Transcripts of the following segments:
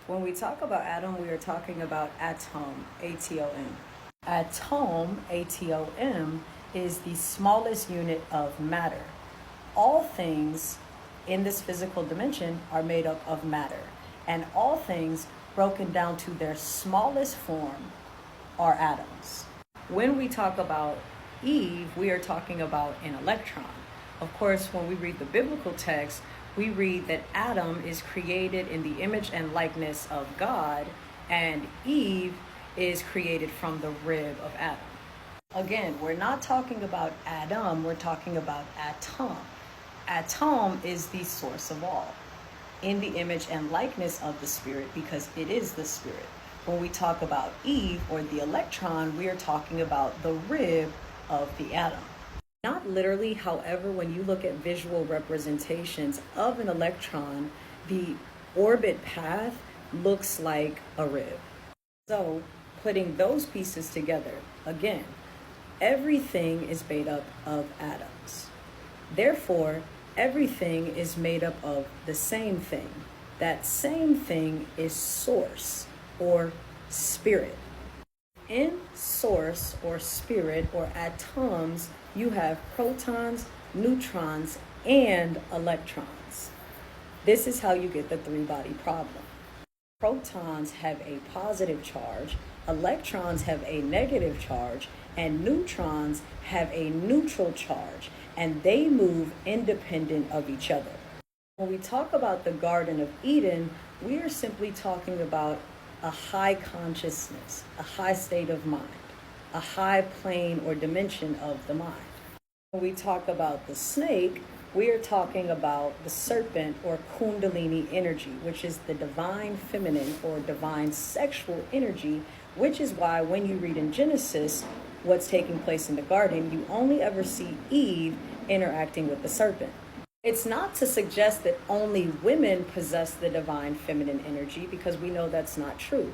When we talk about atom, we are talking about atom, A-T-O-M. Atom, A-T-O-M, is the smallest unit of matter. All things in this physical dimension are made up of matter, and all things broken down to their smallest form are atoms. When we talk about Eve, we are talking about an electron. Of course, when we read the biblical text, we read that Adam is created in the image and likeness of God, and Eve is created from the rib of Adam. Again, we're not talking about Adam, we're talking about atom. Atom is the source of all, in the image and likeness of the Spirit, because it is the Spirit. When we talk about Eve, or the electron, we are talking about the rib of the atom. Not literally, however, when you look at visual representations of an electron, the orbit path looks like a rib. So, putting those pieces together, again, everything is made up of atoms. Therefore, everything is made up of the same thing. That same thing is source, or spirit. In source, or spirit, or atoms, you have protons, neutrons, and electrons. This is how you get the three-body problem. Protons have a positive charge, electrons have a negative charge, and neutrons have a neutral charge, and they move independent of each other. When we talk about the Garden of Eden, we are simply talking about a high consciousness, a high state of mind, a high plane or dimension of the mind. When we talk about the snake, we are talking about the serpent, or Kundalini energy, which is the divine feminine or divine sexual energy, which is why when you read in Genesis what's taking place in the garden, you only ever see Eve interacting with the serpent. It's not to suggest that only women possess the divine feminine energy, because we know that's not true.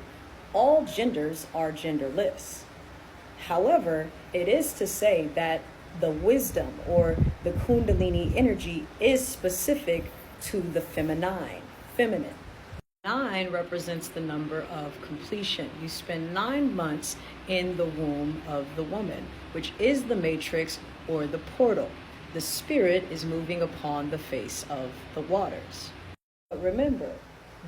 All genders are genderless. However, it is to say that the wisdom, or the Kundalini energy, is specific to the feminine. 9 represents the number of completion. You spend 9 months in the womb of the woman, which is the matrix, or the portal. The spirit is moving upon the face of the waters. But remember,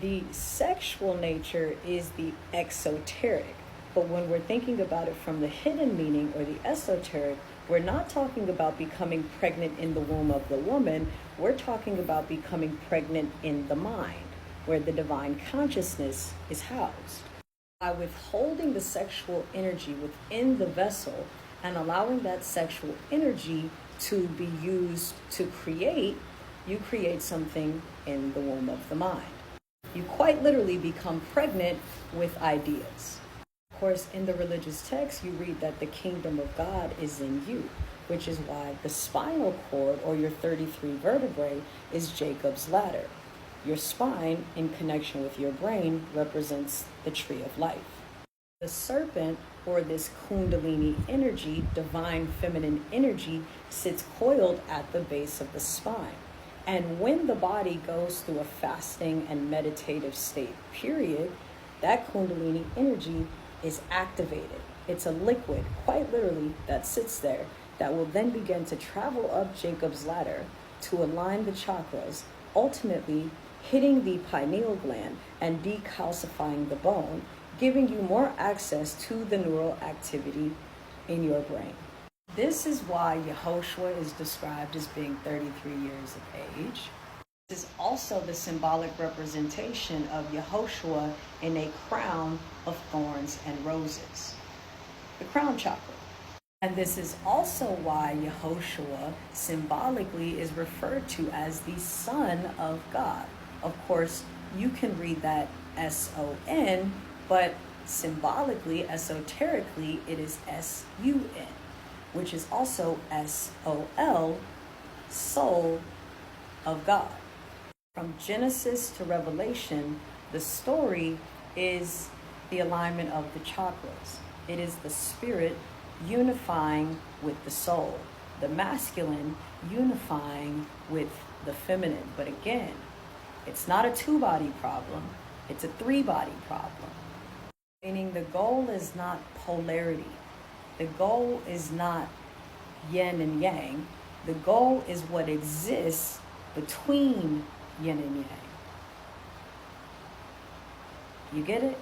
the sexual nature is the exoteric. But when we're thinking about it from the hidden meaning, or the esoteric, we're not talking about becoming pregnant in the womb of the woman. We're talking about becoming pregnant in the mind, where the divine consciousness is housed. By withholding the sexual energy within the vessel and allowing that sexual energy to be used to create, you create something in the womb of the mind. You quite literally become pregnant with ideas. Of course, in the religious text, you read that the kingdom of God is in you, which is why the spinal cord, or your 33 vertebrae, is Jacob's ladder. Your spine, in connection with your brain, represents the tree of life. The serpent, or this Kundalini energy, divine feminine energy, sits coiled at the base of the spine. And when the body goes through a fasting and meditative state period, that Kundalini energy is activated. It's a liquid, quite literally, that sits there, that will then begin to travel up Jacob's ladder to align the chakras, ultimately hitting the pineal gland and decalcifying the bone, giving you more access to the neural activity in your brain. This is why Yehoshua is described as being 33 years of age. This is also the symbolic representation of Yehoshua in a crown of thorns and roses, the crown chakra. And this is also why Yehoshua symbolically is referred to as the Son of God. Of course, you can read that S-O-N, but symbolically, esoterically, it is S-U-N, which is also S-O-L, soul of God. From Genesis to Revelation, the story is the alignment of the chakras. It is the spirit unifying with the soul, the masculine unifying with the feminine. But again, it's not a two-body problem. It's a three-body problem. Meaning the goal is not polarity. The goal is not yin and yang. The goal is what exists between yin and yang. You get it?